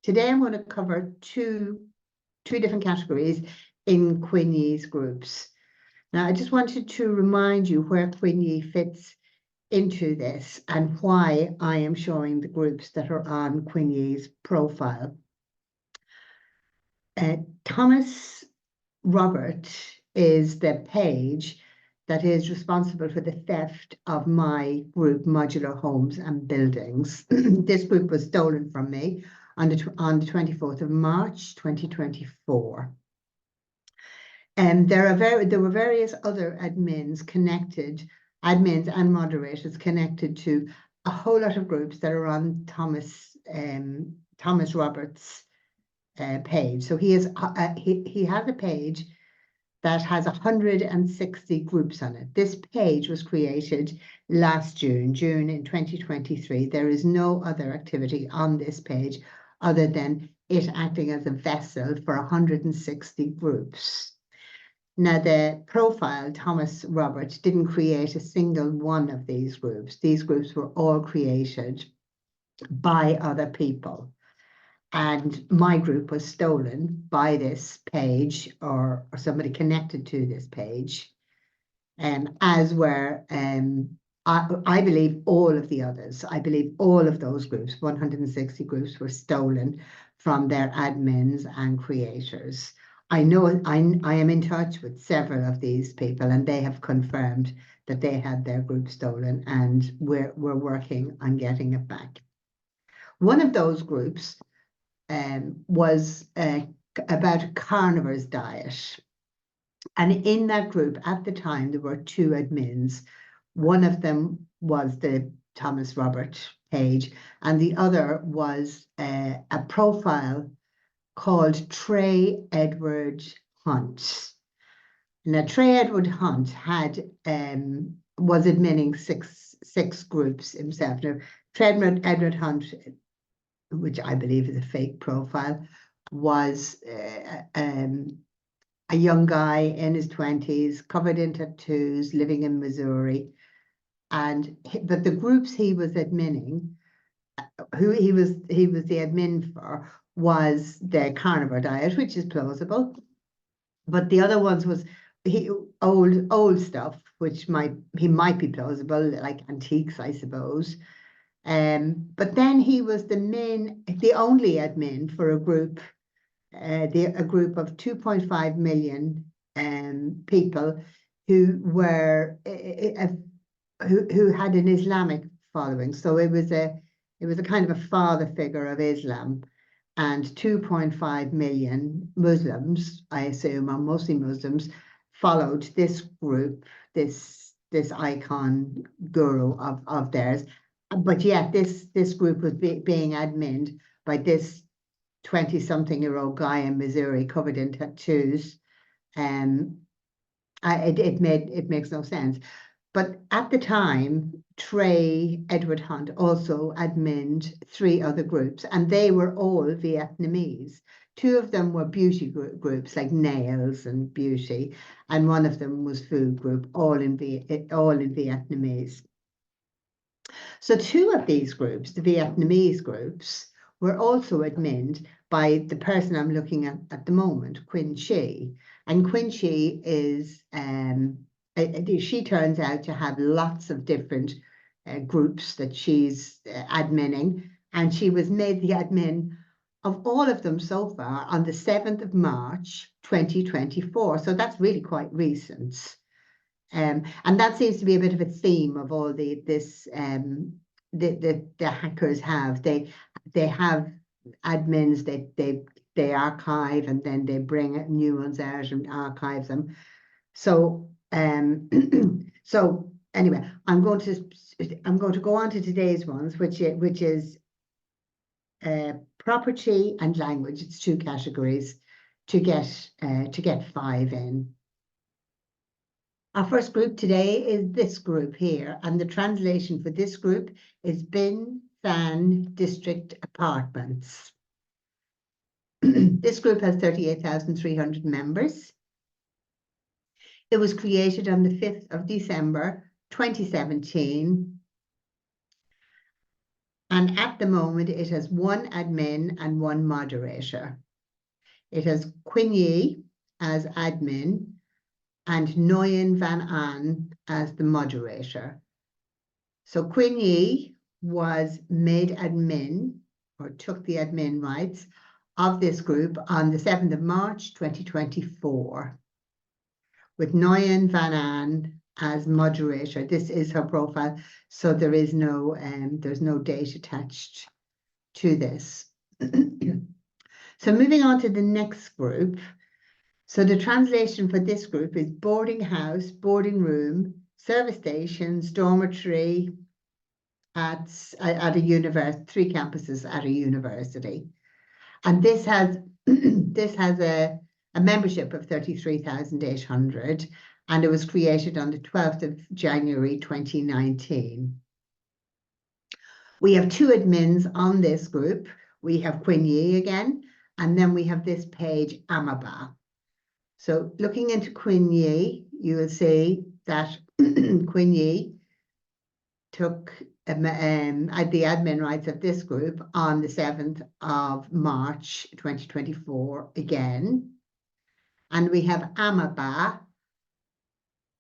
today I'm going to cover two different categories in Quinye's groups. Now, I just wanted to remind you where Quinye fits into this and why I am showing the groups that are on Quinye's profile. Thomas Robert is the page that is responsible for the theft of my group, Modular Homes and Buildings. This group was stolen from me on the 24th of March, 2024. And there were various other admins and moderators connected to a whole lot of groups that are on Thomas Roberts' page. So he has a page that has 160 groups on it. This page was created last June in 2023. There is no other activity on this page other than it acting as a vessel for 160 groups. Now, the profile, Thomas Roberts, didn't create a single one of these groups. These groups were all created by other people. And my group was stolen by this page or somebody connected to this page. As were, I believe, all of the others. I believe all of those groups, 160 groups, were stolen from their admins and creators. I know I am in touch with several of these people, and they have confirmed that they had their group stolen, and we're working on getting it back. One of those groups was about a carnivorous diet. And in that group, at the time, there were two admins. One of them was the Thomas Robert page, and the other was a profile called Trey Edward Hunt. Now, Trey Edward Hunt was adminning six groups himself. Now, Trey Edward Hunt, which I believe is a fake profile, was a young guy in his 20s, covered in tattoos, living in Missouri. But the groups he was adminning, who he was the admin for, was the carnivore diet, which is plausible. But the other ones was old stuff, which he might be plausible, like antiques, I suppose. But then he was the only admin for a group of 2.5 million people who had an Islamic following. So it was a kind of a father figure of Islam, and 2.5 million Muslims, I assume, are mostly Muslims, followed this group, this icon guru of theirs. But yet this group was being adminned by this 20-something-year-old guy in Missouri covered in tattoos. It makes no sense. But at the time, Trey Edward Hunt also adminned 3 other groups, and they were all Vietnamese. 2 of them were beauty groups, like nails and beauty, and one of them was food group, all in Vietnamese. So 2 of these groups, the Vietnamese groups, were also adminned by the person I'm looking at the moment, Quin Chi. And Quin Chi is, she turns out to have lots of different groups that she's adminning, and she was made the admin of all of them so far on the 7th of March, 2024. So that's really quite recent. And that seems to be a bit of a theme of all the hackers have. They have admins, they archive, and then they bring new ones out and archive them. So so anyway, I'm going to go on to today's ones, which is property and language. It's 2 categories to get 5 in. Our first group today is this group here, and the translation for this group is Binh Thanh District Apartments. This group has 38,300 members. It was created on the 5th of December, 2017. And at the moment, it has one admin and one moderator. It has Quinn Yi as admin and Nguyen Van An as the moderator. So Quinn Yi was made admin, or took the admin rights of this group on the 7th of March 2024, with Nguyen Van An as moderator. This is her profile, so there is no there's no date attached to this. So moving on to the next group. So the translation for this group is boarding house, boarding room, service stations, dormitory at a university, 3 campuses at a university. And this has a membership of 33,800, and it was created on the 12th of January 2019. We have 2 admins on this group. We have Quinn Yi again, and then we have this page, Amaba. So looking into Quinn Yi, you will see that Quinn Yi took the admin rights of this group on the 7th of March 2024 again. And we have Amaba,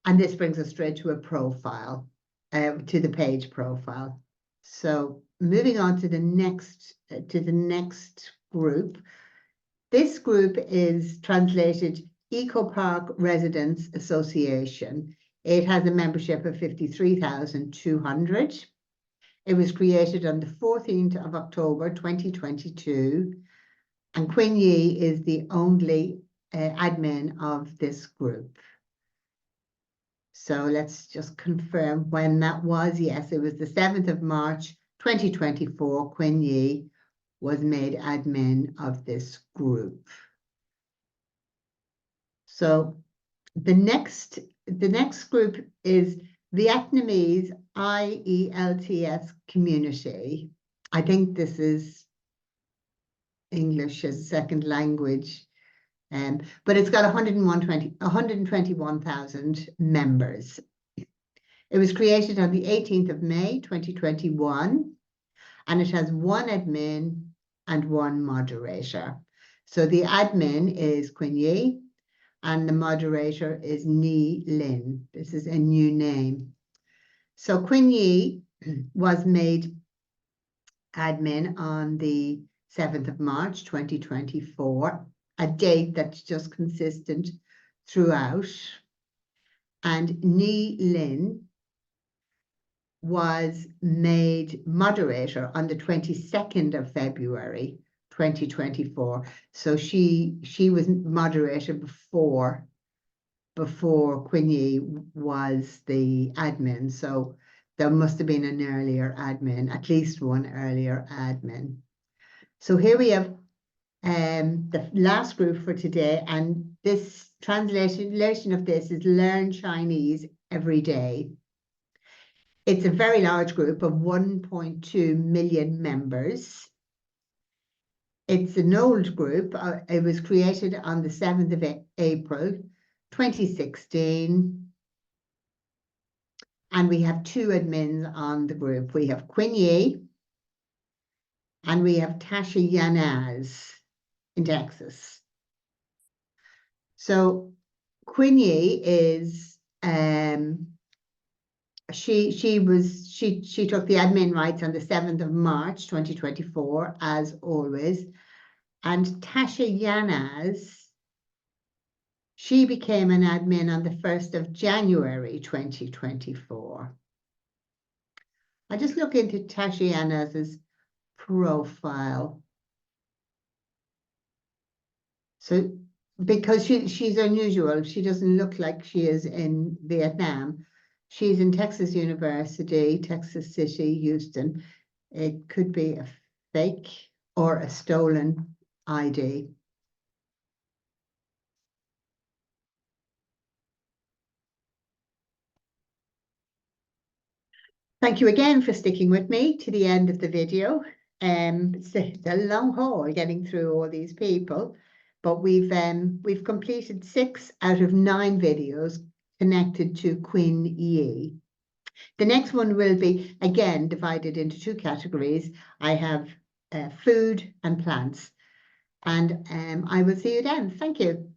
and this brings us straight to a profile, to the page profile. So moving on to the next group. This group is translated Ecopark Residents Association. It has a membership of 53,200. It was created on the 14th of October 2022, and Quinn Yi is the only admin of this group. So let's just confirm when that was. Yes, it was the 7th of March 2024. Quinn Yi was made admin of this group. So the next group is Vietnamese IELTS community. I think this is English as a second language, but it's got 121,000 members. It was created on the 18th of May 2021, and it has 1 admin and 1 moderator. So the admin is Quinn Yi, and the moderator is Ni Lin. This is a new name. So Quinn Yi was made admin on the 7th of March 2024, a date that's just consistent throughout. And Ni Lin was made moderator on the 22nd of February 2024. So she was moderator before Quinn Yi was the admin. So there must have been an earlier admin, at least one earlier admin. So here we have the last group for today, and this translation of this is Learn Chinese Every Day. It's a very large group of 1.2 million members. It's an old group. It was created on the 7th of April, 2016. And we have 2 admins on the group. We have Quinn Yi and we have Tasha Yanaz in Texas. So Quinn Yi is she took the admin rights on the 7th of March 2024, as always. And Tasha Yanaz, she became an admin on the 1st of January 2024. I just look into Tasha Yanaz's profile. So because she's unusual, she doesn't look like she is in Vietnam. She's in Texas University, Texas City, Houston. It could be a fake or a stolen ID. Thank you again for sticking with me to the end of the video. It's a long haul getting through all these people, but we've completed 6 out of 9 videos connected to Quinn Yi. The next one will be, again, divided into two categories. I have food and plants. And I will see you then. Thank you.